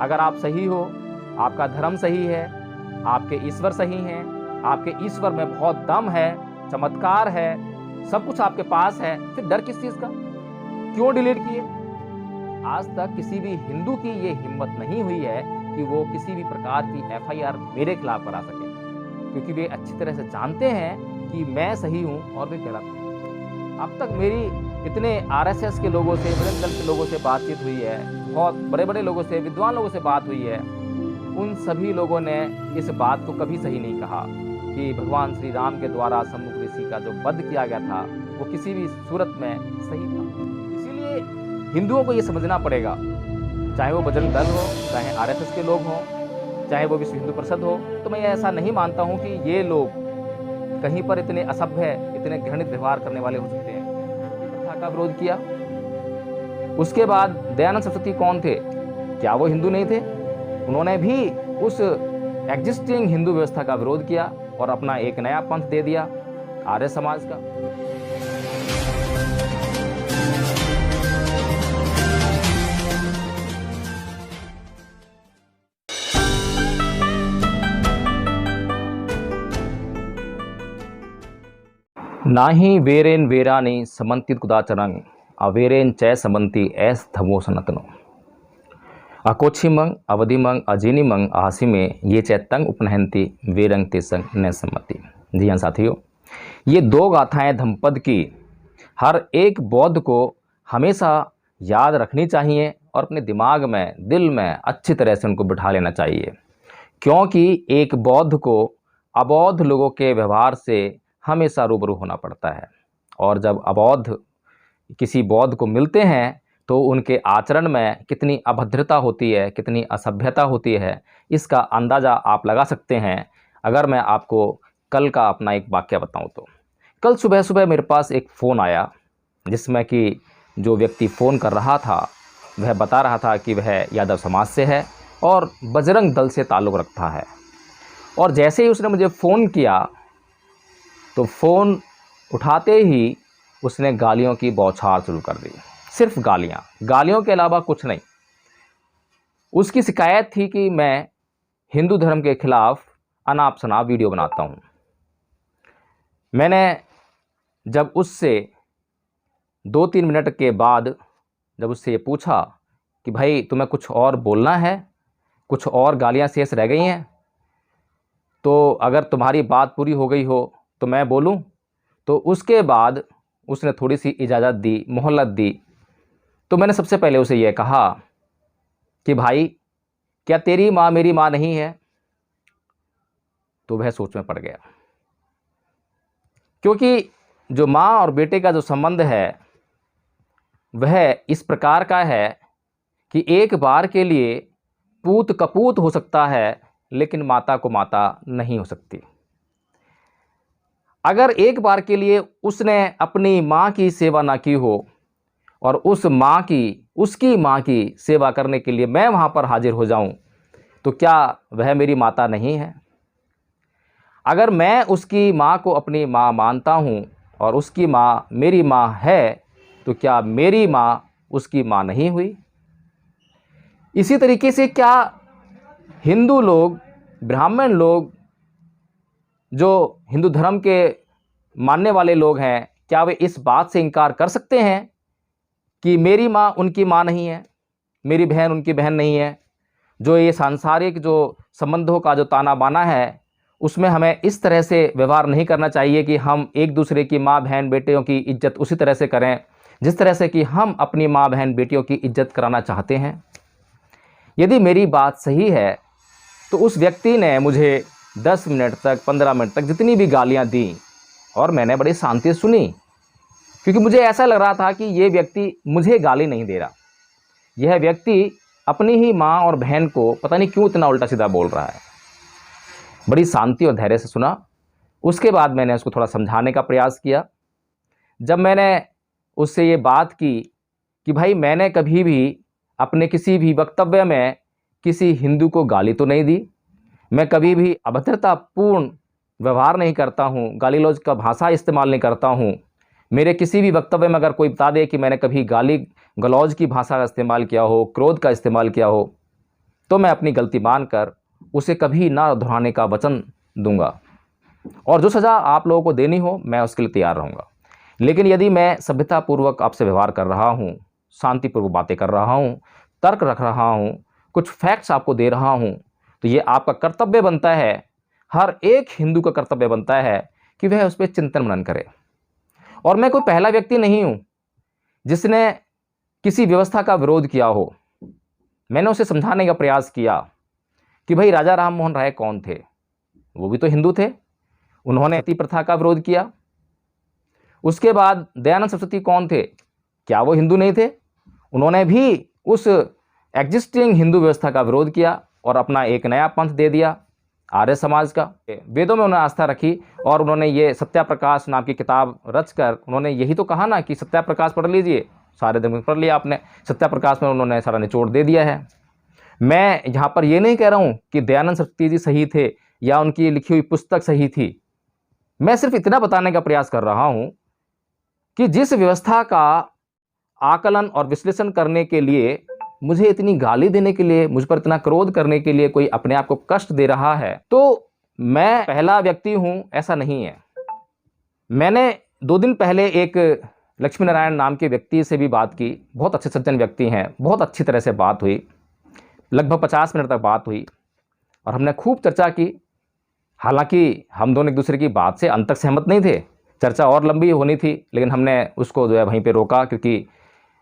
अगर आप सही हो, आपका धर्म सही है, आपके ईश्वर सही हैं, आपके ईश्वर में बहुत दम है, चमत्कार है, सब कुछ आपके पास है, फिर डर किस चीज का? क्यों डिलीट किए? आज तक किसी भी हिंदू की ये हिम्मत नहीं हुई है कि वो किसी भी प्रकार की एफआईआर मेरे खिलाफ करा सके, क्योंकि वे अच्छी तरह से जानते हैं कि मैं सही हूं और वे गलत हैं। अब तक मेरी इतने आरएसएस के लोगों से, बजरंग दल के लोगों से बातचीत हुई है, बहुत बड़े बड़े लोगों से, विद्वान लोगों से बात हुई है, उन सभी लोगों ने इस बात को कभी सही नहीं कहा कि भगवान श्री राम के द्वारा सम्मुख ऋषि का जो वध किया गया था वो किसी भी सूरत में सही था। इसीलिए हिंदुओं को ये समझना पड़ेगा, चाहे वो बजरंग दल हो, चाहे आरएसएस के लोग हों, चाहे वो विश्व हिंदू परिषद हो, तो मैं ऐसा नहीं मानता हूँ कि ये लोग कहीं पर इतने असभ्य, इतने घृणित व्यवहार करने वाले हो सकते हैं। प्रथा का विरोध किया, उसके बाद दयानंद सरस्वती कौन थे? क्या वो हिंदू नहीं थे? उन्होंने भी उस एग्जिस्टिंग हिंदू व्यवस्था का विरोध किया और अपना एक नया पंथ दे दिया, आर्य समाज का। नाही वेरेन वेरानि समन्तित कुदाचरंग अवेरेन चै समन्ति ऐस धमो सनतनो अकोछिमंग अवधिमंग अजीनिमंग आहासिमे ये चैतंग उपनहंती वेरंग तेसंग न सम्मति। जी हाँ साथियों, ये दो गाथाएं धम्पद की हर एक बौद्ध को हमेशा याद रखनी चाहिए और अपने दिमाग में, दिल में अच्छी तरह से उनको बिठा लेना चाहिए, क्योंकि एक बौद्ध को अबौद्ध लोगों के व्यवहार से हमेशा रूबरू होना पड़ता है। और जब अबौद्ध किसी बौद्ध को मिलते हैं तो उनके आचरण में कितनी अभद्रता होती है, कितनी असभ्यता होती है, इसका अंदाज़ा आप लगा सकते हैं। अगर मैं आपको कल का अपना एक वाक़या बताऊं तो कल सुबह सुबह मेरे पास एक फ़ोन आया, जिसमें कि जो व्यक्ति फ़ोन कर रहा था वह बता रहा था कि वह यादव समाज से है और बजरंग दल से ताल्लुक़ रखता है। और जैसे ही उसने मुझे फ़ोन किया तो फ़ोन उठाते ही उसने गालियों की बौछार शुरू कर दी। सिर्फ गालियाँ, गालियों के अलावा कुछ नहीं। उसकी शिकायत थी कि मैं हिंदू धर्म के खिलाफ अनाप शनाप वीडियो बनाता हूँ। मैंने जब उससे 2-3 मिनट के बाद जब उससे ये पूछा कि भाई तुम्हें कुछ और बोलना है, कुछ और गालियाँ शेष रह गई हैं, तो अगर तुम्हारी बात पूरी हो गई हो तो मैं बोलूं, तो उसके बाद उसने थोड़ी सी इजाज़त दी, मोहलत दी। तो मैंने सबसे पहले उसे यह कहा कि भाई क्या तेरी माँ मेरी माँ नहीं है? तो वह सोच में पड़ गया, क्योंकि जो माँ और बेटे का जो संबंध है वह इस प्रकार का है कि एक बार के लिए पूत कपूत हो सकता है, लेकिन माता को माता नहीं हो सकती। अगर एक बार के लिए उसने अपनी माँ की सेवा ना की हो और उस माँ की, उसकी माँ की सेवा करने के लिए मैं वहाँ पर हाजिर हो जाऊँ, तो क्या वह मेरी माता नहीं है? अगर मैं उसकी माँ को अपनी माँ मानता हूँ और उसकी माँ मेरी माँ है, तो क्या मेरी माँ उसकी माँ नहीं हुई? इसी तरीके से क्या हिंदू लोग, ब्राह्मण लोग, जो हिंदू धर्म के मानने वाले लोग हैं, क्या वे इस बात से इनकार कर सकते हैं कि मेरी माँ उनकी माँ नहीं है, मेरी बहन उनकी बहन नहीं है? जो ये सांसारिक जो संबंधों का जो ताना बाना है, उसमें हमें इस तरह से व्यवहार नहीं करना चाहिए कि हम एक दूसरे की माँ बहन बेटियों की इज्जत उसी तरह से करें जिस तरह से कि हम अपनी माँ बहन बेटियों की इज्जत कराना चाहते हैं। यदि मेरी बात सही है तो उस व्यक्ति ने मुझे 10 मिनट तक, 15 मिनट तक जितनी भी गालियां दी और मैंने बड़ी शांति से सुनी, क्योंकि मुझे ऐसा लग रहा था कि ये व्यक्ति मुझे गाली नहीं दे रहा, यह व्यक्ति अपनी ही माँ और बहन को पता नहीं क्यों इतना उल्टा सीधा बोल रहा है। बड़ी शांति और धैर्य से सुना। उसके बाद मैंने उसको थोड़ा समझाने का प्रयास किया। जब मैंने उससे ये बात की कि भाई मैंने कभी भी अपने किसी भी वक्तव्य में किसी हिंदू को गाली तो नहीं दी, मैं कभी भी अभद्रतापूर्ण व्यवहार नहीं करता हूँ, गाली गलौज का भाषा इस्तेमाल नहीं करता हूँ। मेरे किसी भी वक्तव्य में अगर कोई बता दे कि मैंने कभी गाली गलौज की भाषा का इस्तेमाल किया हो, क्रोध का इस्तेमाल किया हो, तो मैं अपनी गलती मानकर उसे कभी ना दोहराने का वचन दूंगा, और जो सज़ा आप लोगों को देनी हो मैं उसके लिए तैयार रहूँगा। लेकिन यदि मैं सभ्यतापूर्वक आपसे व्यवहार कर रहा हूँ, शांतिपूर्वक बातें कर रहा हूँ, तर्क रख रहा हूँ, कुछ फैक्ट्स आपको दे रहा हूँ, तो ये आपका कर्तव्य बनता है, हर एक हिंदू का कर्तव्य बनता है कि वह उस पर चिंतन मनन करे। और मैं कोई पहला व्यक्ति नहीं हूँ जिसने किसी व्यवस्था का विरोध किया हो। मैंने उसे समझाने का प्रयास किया कि भाई राजा राम मोहन राय कौन थे, वो भी तो हिंदू थे, उन्होंने सती प्रथा का विरोध किया। उसके बाद दयानंद सरस्वती कौन थे, क्या वो हिंदू नहीं थे, उन्होंने भी उस एग्जिस्टिंग हिंदू व्यवस्था का विरोध किया और अपना एक नया पंथ दे दिया, आर्य समाज का। वेदों में उन्होंने आस्था रखी और उन्होंने ये सत्याप्रकाश नाम की किताब रचकर उन्होंने यही तो कहा ना कि सत्याप्रकाश पढ़ लीजिए, सारे धर्म पढ़ लिया आपने, सत्याप्रकाश में उन्होंने सारा निचोड़ दे दिया है। मैं यहाँ पर ये नहीं कह रहा हूँ कि दयानंद सरस्वती जी सही थे या उनकी लिखी हुई पुस्तक सही थी, मैं सिर्फ इतना बताने का प्रयास कर रहा हूँ कि जिस व्यवस्था का आकलन और विश्लेषण करने के लिए, मुझे इतनी गाली देने के लिए, मुझ पर इतना क्रोध करने के लिए कोई अपने आप को कष्ट दे रहा है, तो मैं पहला व्यक्ति हूं, ऐसा नहीं है। मैंने 2 दिन पहले एक लक्ष्मी नारायण नाम के व्यक्ति से भी बात की, बहुत अच्छे सज्जन व्यक्ति हैं, बहुत अच्छी तरह से बात हुई, लगभग 50 मिनट तक बात हुई और हमने खूब चर्चा की। हालांकि हम दोनों एक दूसरे की बात से अंत तक सहमत नहीं थे, चर्चा और लंबी होनी थी, लेकिन हमने उसको जो है वहीं पे रोका, क्योंकि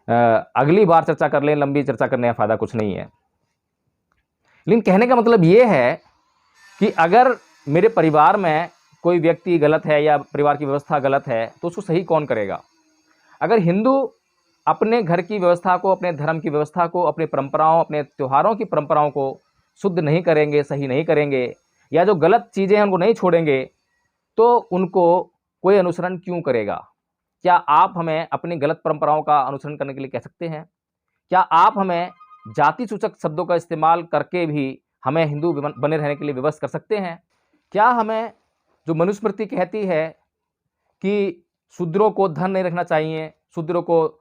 अगली बार चर्चा कर लें, लंबी चर्चा करने का फ़ायदा कुछ नहीं है। लेकिन कहने का मतलब ये है कि अगर मेरे परिवार में कोई व्यक्ति गलत है या परिवार की व्यवस्था गलत है, तो उसको सही कौन करेगा? अगर हिंदू अपने घर की व्यवस्था को, अपने धर्म की व्यवस्था को, अपनी परंपराओं, अपने त्योहारों की परंपराओं को शुद्ध नहीं करेंगे, सही नहीं करेंगे, या जो गलत चीज़ें हैं उनको नहीं छोड़ेंगे, तो उनको कोई अनुसरण क्यों करेगा? क्या आप हमें अपनी गलत परंपराओं का अनुसरण करने के लिए कह सकते हैं? क्या आप हमें जाति सूचक शब्दों का इस्तेमाल करके भी हमें हिंदू बने रहने के लिए विवश कर सकते हैं? क्या हमें जो मनुस्मृति कहती है कि शूद्रों को धन नहीं रखना चाहिए, शूद्रों को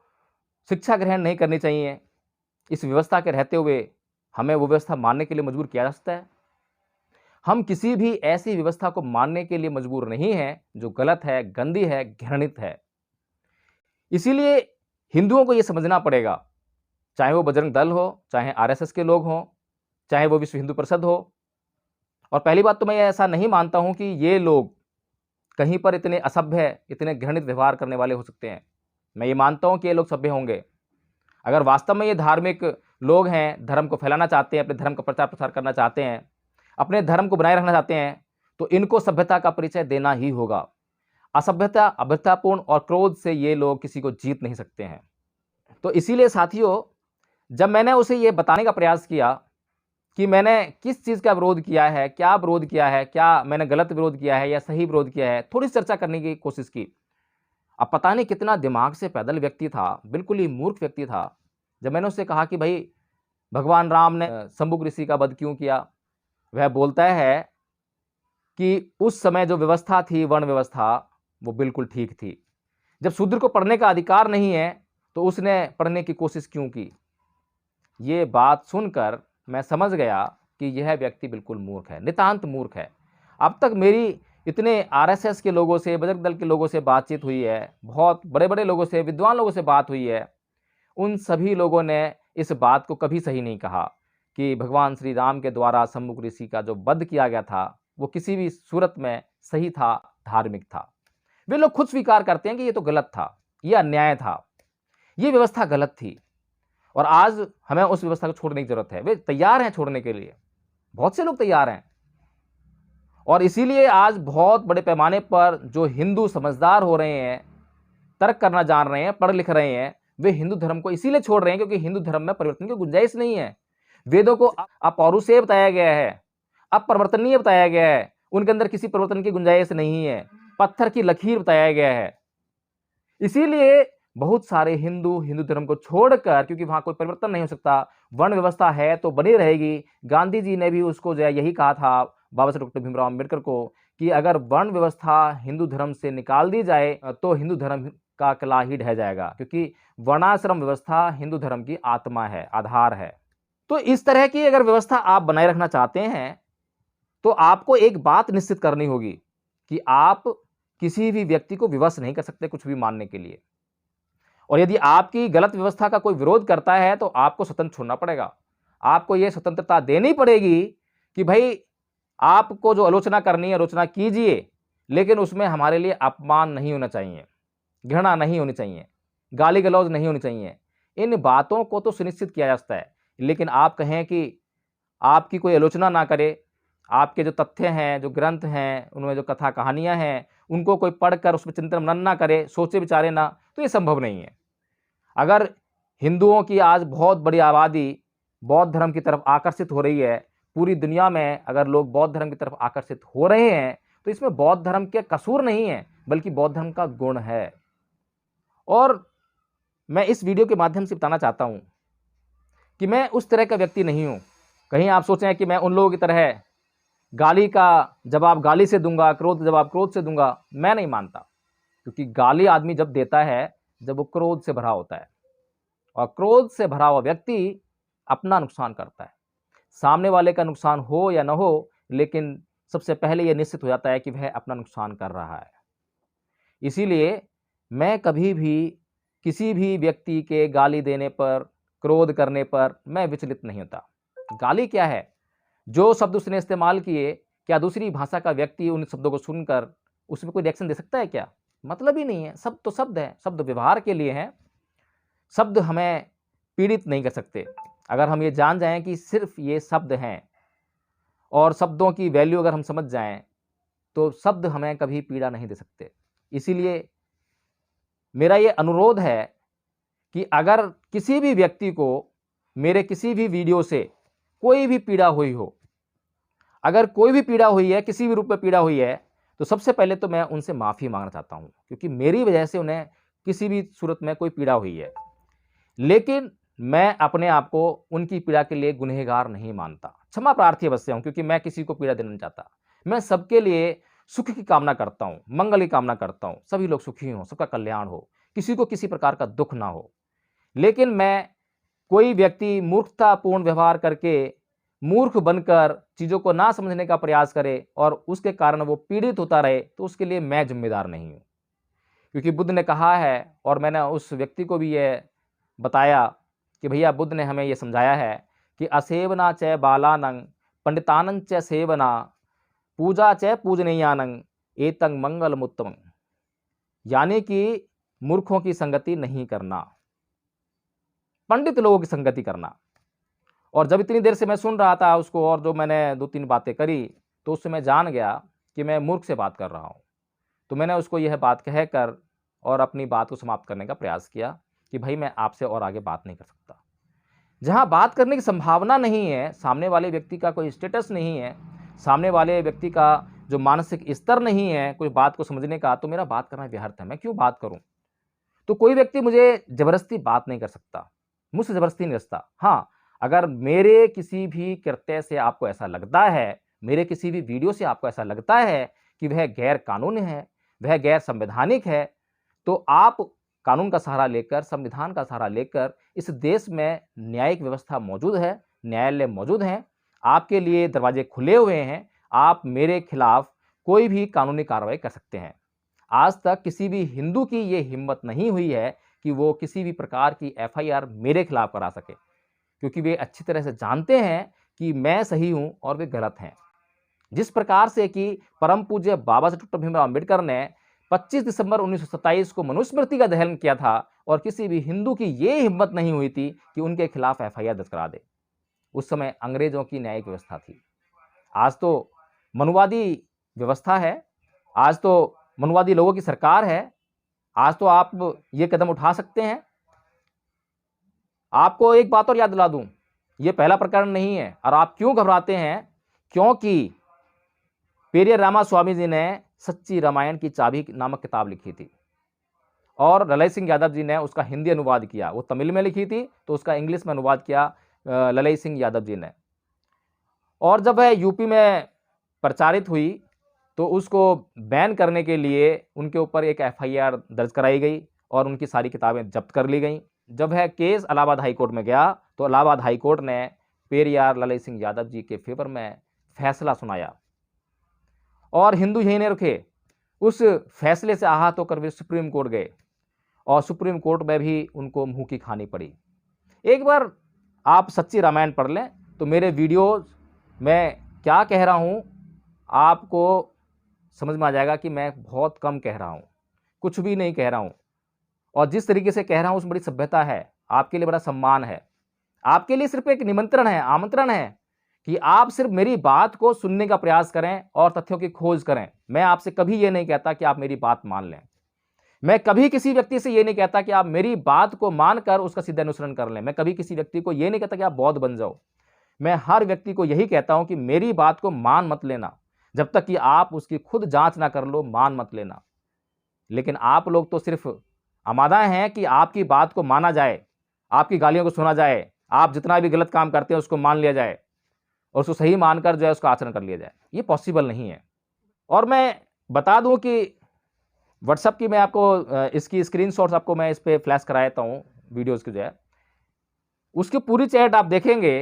शिक्षा ग्रहण नहीं करनी चाहिए, इस व्यवस्था के रहते हुए हमें वो व्यवस्था मानने के लिए मजबूर किया जा सकता है? हम किसी भी ऐसी व्यवस्था को मानने के लिए मजबूर नहीं हैं जो गलत है, गंदी है, घृणित है। इसीलिए हिंदुओं को ये समझना पड़ेगा, चाहे वो बजरंग दल हो, चाहे आरएसएस के लोग हों, चाहे वो विश्व हिंदू परिषद हो। और पहली बात तो मैं ऐसा नहीं मानता हूं कि ये लोग कहीं पर इतने असभ्य, इतने घृणित व्यवहार करने वाले हो सकते हैं। मैं ये मानता हूं कि ये लोग सभ्य होंगे। अगर वास्तव में ये धार्मिक लोग हैं, धर्म को फैलाना चाहते हैं, अपने धर्म का प्रचार प्रसार करना चाहते हैं, अपने धर्म को बनाए रखना चाहते हैं, तो इनको सभ्यता का परिचय देना ही होगा। असभ्यता, अभद्रतापूर्ण और क्रोध से ये लोग किसी को जीत नहीं सकते हैं। तो इसीलिए साथियों, जब मैंने उसे ये बताने का प्रयास किया कि मैंने किस चीज़ का विरोध किया है, क्या विरोध किया है, क्या मैंने गलत विरोध किया है या सही विरोध किया है, थोड़ी चर्चा करने की कोशिश की। अब पता नहीं कितना दिमाग से पैदल व्यक्ति था, बिल्कुल ही मूर्ख व्यक्ति था। जब मैंने उससे कहा कि भाई भगवान राम ने शंभुक ऋषि का वध क्यों किया, वह बोलता है कि उस समय जो व्यवस्था थी, वर्ण व्यवस्था, वो बिल्कुल ठीक थी। जब शूद्र को पढ़ने का अधिकार नहीं है तो उसने पढ़ने की कोशिश क्यों की? ये बात सुनकर मैं समझ गया कि यह व्यक्ति बिल्कुल मूर्ख है, नितांत मूर्ख है। अब तक मेरी इतने आरएसएस के लोगों से, बजरंग दल के लोगों से बातचीत हुई है, बहुत बड़े-बड़े लोगों से, विद्वान लोगों से बात हुई है। उन सभी लोगों ने इस बात को कभी सही नहीं कहा कि भगवान श्री राम के द्वारा शंभुक ऋषि का जो वध किया गया था, वो किसी भी सूरत में सही था, धार्मिक था। वे लोग खुद स्वीकार करते हैं कि ये तो गलत था, ये अन्याय था, ये व्यवस्था गलत थी और आज हमें उस व्यवस्था को छोड़ने की जरूरत है। वे तैयार हैं छोड़ने के लिए, बहुत से लोग तैयार हैं। और इसीलिए आज बहुत बड़े पैमाने पर जो हिंदू समझदार हो रहे हैं, तर्क करना जान रहे हैं, पढ़ लिख रहे हैं, वे हिंदू धर्म को इसीलिए छोड़ रहे हैं क्योंकि हिंदू धर्म में परिवर्तन की गुंजाइश नहीं है। वेदों को अपौरुषेय बताया गया है, अपरिवर्तनीय बताया गया है, उनके अंदर किसी परिवर्तन की गुंजाइश नहीं है, पत्थर की लकीर बताया गया है। इसीलिए बहुत सारे हिंदू हिंदू धर्म को छोड़कर, क्योंकि वहां कोई परिवर्तन नहीं हो सकता, वर्ण व्यवस्था है तो बनी रहेगी। गांधी जी ने भी उसको जो है यही कहा था, बाबा साहब डॉक्टर भीमराव अम्बेडकर को, कि अगर वर्ण व्यवस्था हिंदू धर्म से निकाल दी जाए तो हिंदू धर्म का कला ही ढह जाएगा, क्योंकि वर्णाश्रम व्यवस्था हिंदू धर्म की आत्मा है, आधार है। तो इस तरह की अगर व्यवस्था आप बनाए रखना चाहते हैं, तो आपको एक बात निश्चित करनी होगी कि आप किसी भी व्यक्ति को विवश नहीं कर सकते कुछ भी मानने के लिए। और यदि आपकी गलत व्यवस्था का कोई विरोध करता है, तो आपको स्वतंत्र छोड़ना पड़ेगा। आपको यह स्वतंत्रता देनी पड़ेगी कि भई आपको जो आलोचना करनी है, आलोचना कीजिए, लेकिन उसमें हमारे लिए अपमान नहीं होना चाहिए, घृणा नहीं होनी चाहिए, गाली-गलौज नहीं होनी चाहिए। इन बातों को तो सुनिश्चित किया जा सकता है, लेकिन आप कहें कि आपकी कोई आलोचना ना करे, आपके जो तथ्य हैं, जो ग्रंथ हैं, उनमें जो कथा कहानियाँ हैं, उनको कोई पढ़कर उसमें चिंतन मनन ना करे, सोचे-विचारे ना, तो ये संभव नहीं है। अगर हिंदुओं की आज बहुत बड़ी आबादी बौद्ध धर्म की तरफ आकर्षित हो रही है, पूरी दुनिया में अगर लोग बौद्ध धर्म की तरफ आकर्षित हो रहे हैं, तो इसमें बौद्ध धर्म के कसूर नहीं है, बल्कि बौद्ध धर्म का गुण है। और मैं इस वीडियो के माध्यम से बताना चाहता हूँ कि मैं उस तरह का व्यक्ति नहीं हूँ। कहीं आप सोचें कि मैं उन लोगों की तरह गाली का जवाब गाली से दूँगा, क्रोध का जवाब क्रोध से दूँगा, मैं नहीं मानता। क्योंकि गाली आदमी जब देता है, जब वो क्रोध से भरा होता है, और क्रोध से भरा हुआ व्यक्ति अपना नुकसान करता है। सामने वाले का नुकसान हो या ना हो, लेकिन सबसे पहले ये निश्चित हो जाता है कि वह अपना नुकसान कर रहा है। इसीलिए मैं कभी भी किसी भी व्यक्ति के गाली देने पर, क्रोध करने पर मैं विचलित नहीं होता। गाली क्या है? जो शब्द उसने इस्तेमाल किए, क्या दूसरी भाषा का व्यक्ति उन शब्दों को सुनकर उसमें कोई रिएक्शन दे सकता है क्या? मतलब ही नहीं है। शब्द तो शब्द है, शब्द व्यवहार के लिए हैं। शब्द हमें पीड़ित नहीं कर सकते। अगर हम ये जान जाएँ कि सिर्फ़ ये शब्द हैं और शब्दों की वैल्यू अगर हम समझ जाएँ, तो शब्द हमें कभी पीड़ा नहीं दे सकते। इसीलिए मेरा ये अनुरोध है कि अगर किसी भी व्यक्ति को मेरे किसी भी वीडियो से कोई भी पीड़ा हुई हो, अगर कोई भी पीड़ा हुई है, किसी भी रूप में पीड़ा हुई है, तो सबसे पहले तो मैं उनसे माफ़ी माँगना चाहता हूँ, क्योंकि मेरी वजह से उन्हें किसी भी सूरत में कोई पीड़ा हुई है। लेकिन मैं अपने आप को उनकी पीड़ा के लिए गुनहगार नहीं मानता। क्षमा प्रार्थी अवश्य हूँ, क्योंकि मैं किसी को पीड़ा देना नहीं चाहता। मैं सबके लिए सुख की कामना करता हूँ, मंगल की कामना करता हूँ, सभी लोग सुखी हों, सबका कल्याण हो, किसी को किसी प्रकार का दुःख ना हो। लेकिन मैं कोई व्यक्ति मूर्खतापूर्ण व्यवहार करके, मूर्ख बनकर चीज़ों को ना समझने का प्रयास करे और उसके कारण वो पीड़ित होता रहे, तो उसके लिए मैं ज़िम्मेदार नहीं हूँ। क्योंकि बुद्ध ने कहा है, और मैंने उस व्यक्ति को भी ये बताया कि भैया बुद्ध ने हमें ये समझाया है कि असेवना च बालानंग पंडितानं च सेवना पूजा च पूजनीयानंग एतं मंगलमुत्तमं। यानी कि मूर्खों की संगति नहीं करना, पंडित लोगों की संगति करना। और जब इतनी देर से मैं सुन रहा था उसको, और जो मैंने 2-3 बातें करी, तो उससे मैं जान गया कि मैं मूर्ख से बात कर रहा हूँ। तो मैंने उसको यह बात कहकर और अपनी बात को समाप्त करने का प्रयास किया कि भाई मैं आपसे और आगे बात नहीं कर सकता। जहाँ बात करने की संभावना नहीं है, सामने वाले व्यक्ति का कोई स्टेटस नहीं है, सामने वाले व्यक्ति का जो मानसिक स्तर नहीं है कोई बात को समझने का, तो मेरा बात करना व्यर्थ है, मैं क्यों बात करूँ? तो कोई व्यक्ति मुझे ज़बरदस्ती बात नहीं कर सकता, मुझसे ज़बरदस्ती नहीं रचता। हाँ, अगर मेरे किसी भी कृत्य से आपको ऐसा लगता है, मेरे किसी भी वीडियो से आपको ऐसा लगता है कि वह गैर कानूनी है, वह गैर संवैधानिक है, तो आप कानून का सहारा लेकर, संविधान का सहारा लेकर, इस देश में न्यायिक व्यवस्था मौजूद है, न्यायालय मौजूद हैं, आपके लिए दरवाजे खुले हुए हैं, आप मेरे खिलाफ कोई भी कानूनी कार्रवाई कर सकते हैं। आज तक किसी भी हिंदू की ये हिम्मत नहीं हुई है कि वो किसी भी प्रकार की एफआईआर मेरे खिलाफ करा सके, क्योंकि वे अच्छी तरह से जानते हैं कि मैं सही हूं और वे गलत हैं। जिस प्रकार से कि परम पूज्य बाबा साहेब डॉक्टर भीमराव अम्बेडकर ने 25 दिसंबर 1927 को मनुस्मृति का दहन किया था, और किसी भी हिंदू की ये हिम्मत नहीं हुई थी कि उनके खिलाफ एफआईआर दर्ज करा दे। उस समय अंग्रेजों की न्यायिक व्यवस्था थी। आज तो मनुवादी व्यवस्था है, आज तो मनुवादी लोगों की सरकार है। आज तो आप ये कदम उठा सकते हैं। आपको एक बात और याद दिला दूं, ये पहला प्रकरण नहीं है। और आप क्यों घबराते हैं? क्योंकि पेरियर रामास्वामी जी ने सच्ची रामायण की चाबी नामक किताब लिखी थी, और ललय सिंह यादव जी ने उसका हिंदी अनुवाद किया। वो तमिल में लिखी थी, तो उसका इंग्लिश में अनुवाद किया ललय सिंह यादव जी ने। और जब वह यूपी में प्रचारित हुई, तो उसको बैन करने के लिए उनके ऊपर एक एफआईआर दर्ज कराई गई और उनकी सारी किताबें जब्त कर ली गईं। जब वह केस इलाहाबाद हाई कोर्ट में गया, तो इलाहाबाद हाई कोर्ट ने पेरियार ललित सिंह यादव जी के फेवर में फैसला सुनाया और हिंदू यही नहीं रुके, उस फैसले से आहत होकर वे सुप्रीम कोर्ट गए और सुप्रीम कोर्ट में भी उनको मुंह की खानी पड़ी। एक बार आप सच्ची रामायण पढ़ लें तो मेरे वीडियोज में क्या कह रहा हूँ आपको समझ में आ जाएगा कि मैं बहुत कम कह रहा हूँ, कुछ भी नहीं कह रहा हूँ। और जिस तरीके से कह रहा हूँ उसमें बड़ी सभ्यता है, आपके लिए बड़ा सम्मान है। आपके लिए सिर्फ एक निमंत्रण है, आमंत्रण है कि आप सिर्फ मेरी बात को सुनने का प्रयास करें और तथ्यों की खोज करें। मैं आपसे कभी ये नहीं कहता कि आप मेरी बात मान लें। मैं कभी किसी व्यक्ति से ये नहीं कहता कि आप मेरी बात को मानकर उसका सीधा अनुसरण कर लें। मैं कभी किसी व्यक्ति को ये नहीं कहता कि आप बौद्ध बन जाओ। मैं हर व्यक्ति को यही कहता हूं कि मेरी बात को मान मत लेना, जब तक कि आप उसकी खुद जांच ना कर लो, मान मत लेना। लेकिन आप लोग तो सिर्फ आमादा हैं कि आपकी बात को माना जाए, आपकी गालियों को सुना जाए, आप जितना भी गलत काम करते हैं उसको मान लिया जाए और उसको सही मानकर जो है उसका आचरण कर लिया जाए। ये पॉसिबल नहीं है। और मैं बता दूं कि व्हाट्सएप की मैं आपको इसकी स्क्रीनशॉट्स आपको मैं इस पर फ्लैश करा देता हूँ वीडियोज़ की जो है, उसकी पूरी चैट आप देखेंगे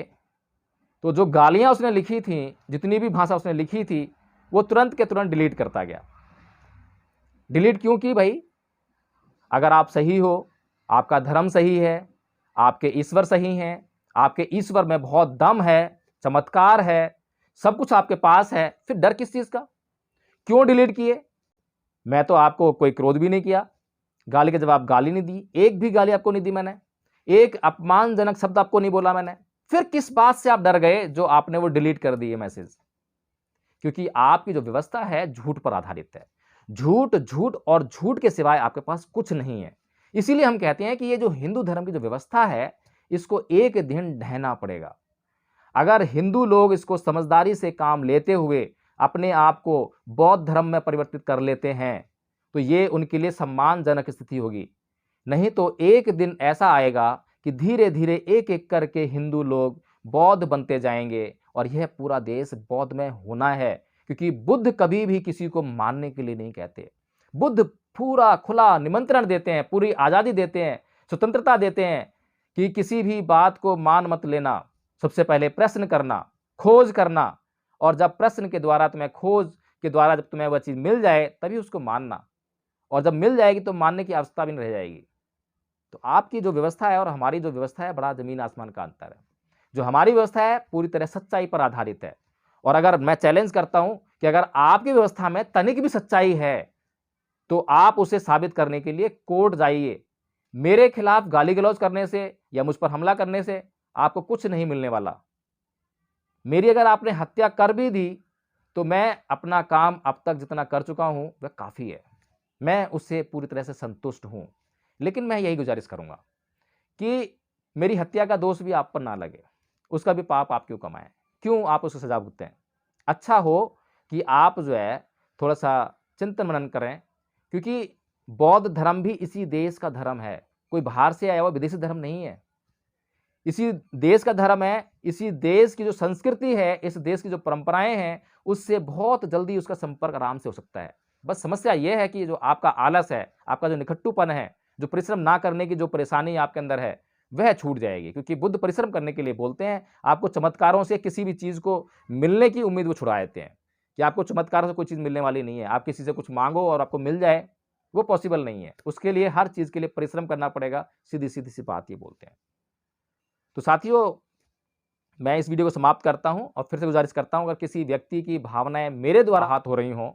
तो जो गालियाँ उसने लिखी थी, जितनी भी भाषा उसने लिखी थी, वो तुरंत के तुरंत डिलीट करता गया। डिलीट क्यों की भाई? अगर आप सही हो, आपका धर्म सही है, आपके ईश्वर सही हैं, आपके ईश्वर में बहुत दम है, चमत्कार है, सब कुछ आपके पास है, फिर डर किस चीज़ का? क्यों डिलीट किए? मैं तो आपको कोई क्रोध भी नहीं किया, गाली के जवाब गाली नहीं दी, एक भी गाली आपको नहीं दी मैंने, एक अपमानजनक शब्द आपको नहीं बोला मैंने। फिर किस बात से आप डर गए जो आपने वो डिलीट कर दिए मैसेज? क्योंकि आपकी जो व्यवस्था है झूठ पर आधारित है। झूठ, झूठ और झूठ के सिवाय आपके पास कुछ नहीं है। इसीलिए हम कहते हैं कि ये जो हिंदू धर्म की जो व्यवस्था है, इसको एक दिन ढहना पड़ेगा। अगर हिंदू लोग इसको समझदारी से काम लेते हुए अपने आप को बौद्ध धर्म में परिवर्तित कर लेते हैं, तो ये उनके लिए सम्मानजनक स्थिति होगी। नहीं तो एक दिन ऐसा आएगा कि धीरे धीरे एक एक करके हिंदू लोग बौद्ध बनते जाएंगे और यह पूरा देश बौद्ध में होना है। क्योंकि बुद्ध कभी भी किसी को मानने के लिए नहीं कहते। बुद्ध पूरा खुला निमंत्रण देते हैं, पूरी आज़ादी देते हैं, स्वतंत्रता देते हैं कि किसी भी बात को मान मत लेना। सबसे पहले प्रश्न करना, खोज करना, और जब प्रश्न के द्वारा तुम्हें, खोज के द्वारा जब तुम्हें वह चीज़ मिल जाए तभी उसको मानना, और जब मिल जाएगी तो मानने की आवश्यकता भी नहीं रह जाएगी। तो आपकी जो व्यवस्था है और हमारी जो व्यवस्था है, बड़ा जमीन आसमान का अंतर है। जो हमारी व्यवस्था है पूरी तरह सच्चाई पर आधारित है। और अगर मैं चैलेंज करता हूं कि अगर आपकी व्यवस्था में तनिक भी सच्चाई है तो आप उसे साबित करने के लिए कोर्ट जाइए। मेरे खिलाफ गाली गलौज करने से या मुझ पर हमला करने से आपको कुछ नहीं मिलने वाला। मेरी अगर आपने हत्या कर भी दी तो मैं अपना काम अब तक जितना कर चुका हूं वह काफ़ी है। मैं उससे पूरी तरह से संतुष्ट हूं। लेकिन मैं यही गुजारिश करूंगा कि मेरी हत्या का दोष भी आप पर ना लगे, उसका भी पाप आप क्यों कमाएं, क्यों आप उसको सजा भुगतें। अच्छा हो कि आप जो है थोड़ा सा चिंतन मनन करें, क्योंकि बौद्ध धर्म भी इसी देश का धर्म है, कोई बाहर से आया हुआ विदेशी धर्म नहीं है। इसी देश का धर्म है, इसी देश की जो संस्कृति है, इस देश की जो परंपराएं हैं, उससे बहुत जल्दी उसका संपर्क आराम से हो सकता है। बस समस्या यह है कि जो आपका आलस है, आपका जो निकट्टूपन है, जो परिश्रम ना करने की जो परेशानी आपके अंदर है, वह छूट जाएगी। क्योंकि बुद्ध परिश्रम करने के लिए बोलते हैं। आपको चमत्कारों से किसी भी चीज़ को मिलने की उम्मीद वो छुड़ा देते हैं कि आपको चमत्कारों से कोई चीज़ मिलने वाली नहीं है। आप किसी से कुछ मांगो और आपको मिल जाए, वो पॉसिबल नहीं है। उसके लिए हर चीज़ के लिए परिश्रम करना पड़ेगा। सीधी सीधी सी बात ये बोलते हैं। तो साथियों, मैं इस वीडियो को समाप्त करता हूं और फिर से गुजारिश करता हूं, अगर किसी व्यक्ति की भावनाएं मेरे द्वारा आहत हो रही हों,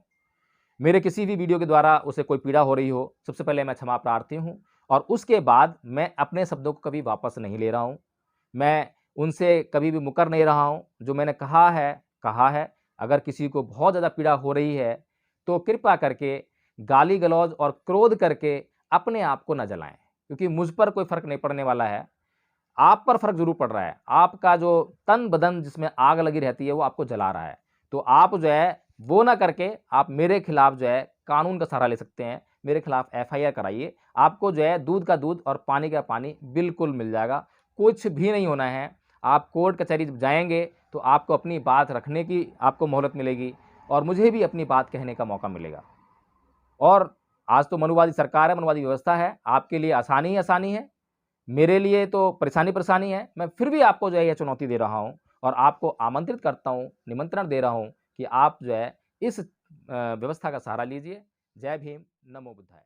मेरे किसी भी वीडियो के द्वारा उसे कोई पीड़ा हो रही हो, सबसे पहले मैं क्षमा प्रार्थी हूं। और उसके बाद मैं अपने शब्दों को कभी वापस नहीं ले रहा हूं। मैं उनसे कभी भी मुकर नहीं रहा हूं। जो मैंने कहा है। अगर किसी को बहुत ज़्यादा पीड़ा हो रही है तो कृपया करके गाली गलौज और क्रोध करके अपने आप को न जलाएं, क्योंकि मुझ पर कोई फ़र्क नहीं पड़ने वाला है। आप पर फ़र्क ज़रूर पड़ रहा है। आपका जो तन बदन जिसमें आग लगी रहती है वो आपको जला रहा है। तो आप जो है वो ना करके आप मेरे खिलाफ जो है कानून का सहारा ले सकते हैं। मेरे खिलाफ एफआईआर कराइए। आपको जो है दूध का दूध और पानी का पानी बिल्कुल मिल जाएगा। कुछ भी नहीं होना है। आप कोर्ट कचहरी जब जाएंगे तो आपको अपनी बात रखने की आपको मोहलत मिलेगी और मुझे भी अपनी बात कहने का मौका मिलेगा। और आज तो मनुवादी सरकार है, मनुवादी व्यवस्था है। आपके लिए आसानी ही आसानी है, मेरे लिए तो परेशानी परेशानी है। मैं फिर भी आपको जो है यह चुनौती दे रहा हूँ और आपको आमंत्रित करता हूँ, निमंत्रण दे रहा हूँ कि आप जो है इस व्यवस्था का सहारा लीजिए। जय भीम, नमो बुद्धाय।